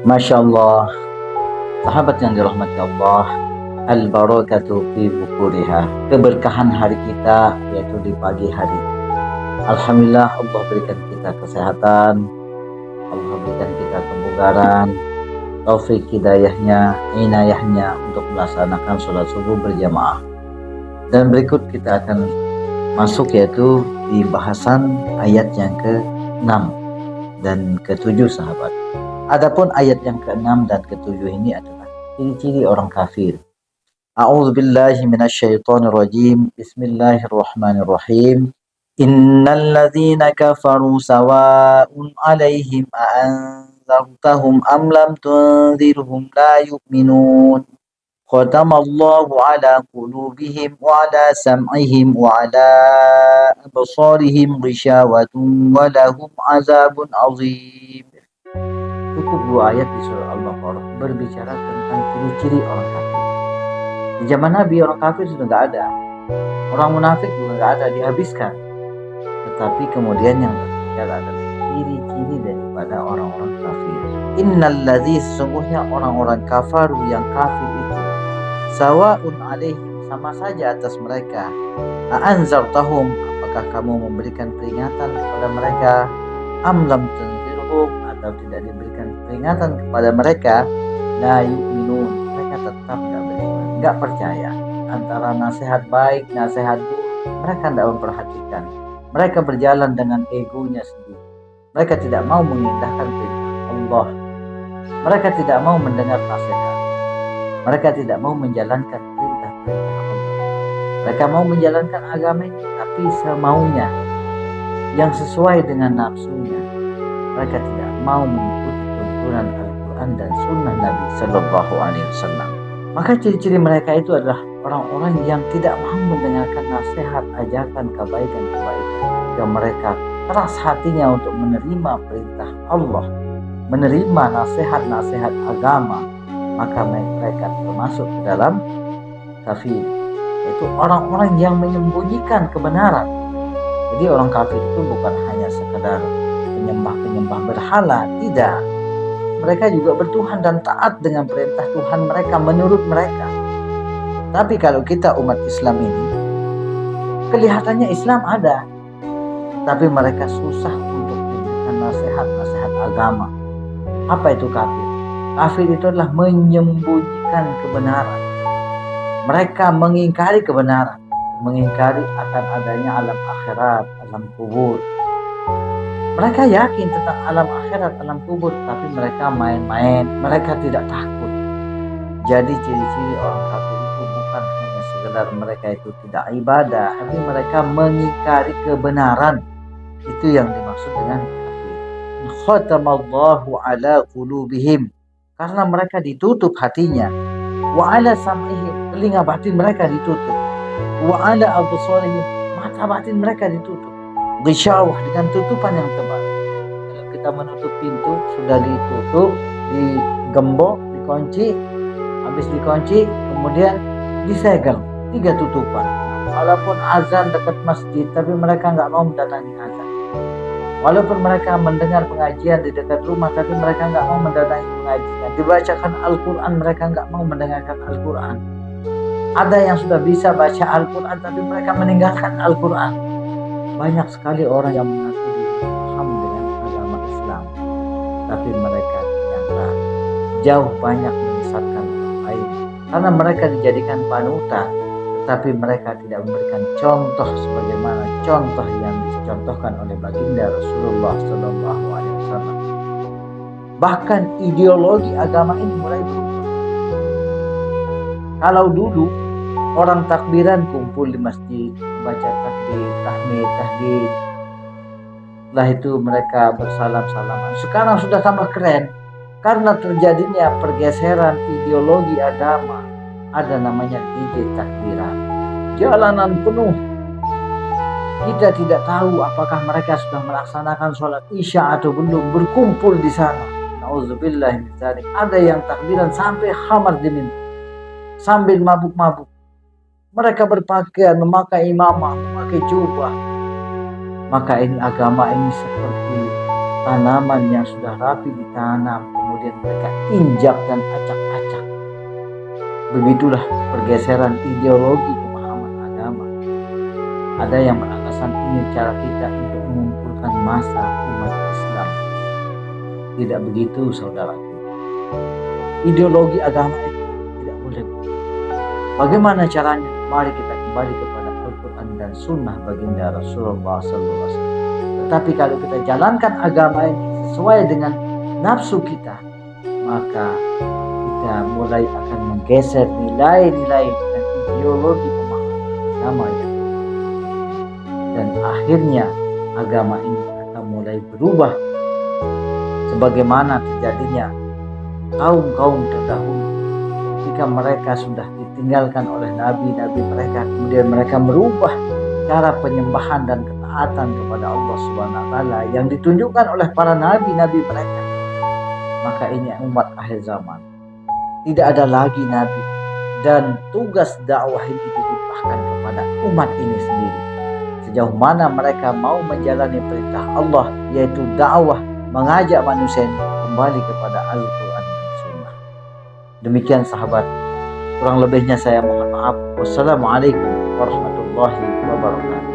Masya Allah, sahabat yang dirahmati Allah, al-barakatu fi bukuriha. Keberkahan hari kita yaitu di pagi hari. Alhamdulillah, Allah berikan kita kesehatan, Allah berikan kita kebugaran, taufik hidayahnya, inayahnya untuk melaksanakan sholat subuh berjamaah. Dan berikut kita akan masuk yaitu di bahasan ayat yang ke-6 dan ke-7 sahabat. Adapun ayat yang ke-6 dan ke-7 ini adalah ciri-ciri orang kafir. A'udzubillahi minasyaitonirrajim. Bismillahirrahmanirrahim. Innal ladzina kafaru sawa'un 'alaihim a'anzartahum am lam tunzirhum la yu'minun. Khatamallahu 'ala qulubihim wa 'ala sam'ihim wa 'ala absarihim ghishawatun wa lahum 'adzabun 'adzim. Cukup 2 ayat di surah Al-Baqarah berbicara tentang ciri-ciri orang kafir. Di zaman Nabi orang kafir sudah nggak ada, orang munafik juga nggak ada, dihabiskan. Tetapi kemudian yang terbicara adalah ciri-ciri daripada orang-orang kafir. Innal ladzi, sesungguhnya orang-orang kafaru yang kafir itu, sawa'un alaihim, sama saja atas mereka. A'anzartahum, apakah kamu memberikan peringatan kepada mereka? Am lam tunzirhum, atau tidak diberikan peringatan kepada mereka, la yu'minun, mereka tetap nggak percaya. Antara nasihat baik, nasihat buruk, mereka tidak memperhatikan. Mereka berjalan dengan egonya sendiri. Mereka tidak mau mengindahkan perintah Allah. Mereka tidak mau mendengar nasihat. Mereka tidak mau menjalankan perintah-perintah Allah. Mereka mau menjalankan agama ini tapi semaunya, yang sesuai dengan nafsunya. Mereka tidak mau mengikuti tuntunan Al-Quran dan Sunnah Nabi Sallallahu Alaihi Wasallam. Maka ciri-ciri mereka itu adalah orang-orang yang tidak mau mendengarkan nasihat, ajakan kebaikan-kebaikan. Jika mereka keras hatinya untuk menerima perintah Allah, menerima nasihat-nasihat agama, maka mereka termasuk ke dalam kafir, yaitu orang-orang yang menyembunyikan kebenaran. Jadi orang kafir itu bukan hanya sekedar penyembah berhala, tidak. Mereka juga bertuhan dan taat dengan perintah Tuhan mereka menurut mereka. Tapi kalau kita umat Islam ini, kelihatannya Islam ada, tapi mereka susah untuk memberikan nasihat-nasihat agama. Apa itu kafir? Kafir itu adalah menyembunyikan kebenaran. Mereka mengingkari kebenaran, mengingkari akan adanya alam akhirat, alam kubur. Mereka yakin tentang alam akhirat, alam kubur, tapi mereka main-main, mereka tidak takut. Jadi ciri-ciri orang kafir itu bukan hanya sekedar mereka itu tidak ibadah, tapi mereka mengingkari kebenaran. Itu yang dimaksud dengan kafir. Khatamallahu ala qulubihim, karena mereka ditutup hatinya. Wa ala sam'ihim, telinga batin mereka ditutup. Wa ala absarihim, mata batin mereka ditutup. Ghishawah, dengan tutupan yang tebal. Kalau kita menutup pintu, sudah ditutup, digembok, dikunci, habis dikunci, kemudian disegel, 3 tutupan. Walaupun azan dekat masjid, tapi mereka nggak mau mendatangi azan. Walaupun mereka mendengar pengajian di dekat rumah, tapi mereka nggak mau mendatangi pengajian. Dibacakan Al-Quran, mereka nggak mau mendengarkan Al-Quran. Ada yang sudah bisa baca Al-Quran, tapi mereka meninggalkan Al-Quran. Banyak sekali orang yang mengaku paham dengan agama Islam, tapi mereka ternyata jauh banyak menyesatkan orang lain. Karena mereka dijadikan panutan, tetapi mereka tidak memberikan contoh sebagaimana contoh yang dicontohkan oleh baginda Rasulullah Sallallahu Alaihi Wasallam. Bahkan ideologi agama ini mulai berubah. Kalau dulu orang takbiran kumpul di masjid, baca takbir, tahmid. Setelah itu mereka bersalam-salaman. Sekarang sudah tambah keren, karena terjadinya pergeseran ideologi agama. Ada namanya DJ takbiran. Jalanan penuh. Kita tidak tahu apakah mereka sudah melaksanakan sholat isya atau belum, berkumpul di sana. Nauzubillah min dzalik. Ada yang takbiran sampai khamar diminum, sambil mabuk-mabuk. Mereka berpakaian, memakai imamah, memakai jubah. Maka ini agama ini seperti tanaman yang sudah rapi ditanam, kemudian mereka injak dan acak-acak. Begitulah pergeseran ideologi pemahaman agama. Ada yang beralasan ini cara kita untuk mengumpulkan massa umat Islam. Tidak begitu, saudaraku. Ideologi agama itu tidak boleh. Bagaimana caranya? Mari kita kembali kepada Al-Quran dan Sunnah baginda Rasulullah SAW. Tetapi kalau kita jalankan agama ini sesuai dengan nafsu kita, maka kita mulai akan menggeser nilai-nilai dan ideologi pemahaman agama yang dan akhirnya agama ini akan mulai berubah sebagaimana terjadinya kaum-kaum terdahulu ketika mereka sudah ditinggalkan oleh nabi-nabi mereka, kemudian mereka merubah cara penyembahan dan ketaatan kepada Allah Subhanahu wa taala yang ditunjukkan oleh para nabi-nabi mereka. Maka ini umat akhir zaman. Tidak ada lagi nabi dan tugas dakwah ini dilimpahkan kepada umat ini sendiri. Sejauh mana mereka mau menjalani perintah Allah, yaitu dakwah, mengajak manusia kembali kepada Al-Quran dan Sunnah. Demikian sahabat, kurang lebihnya saya mohon maaf. Wassalamualaikum warahmatullahi wabarakatuh.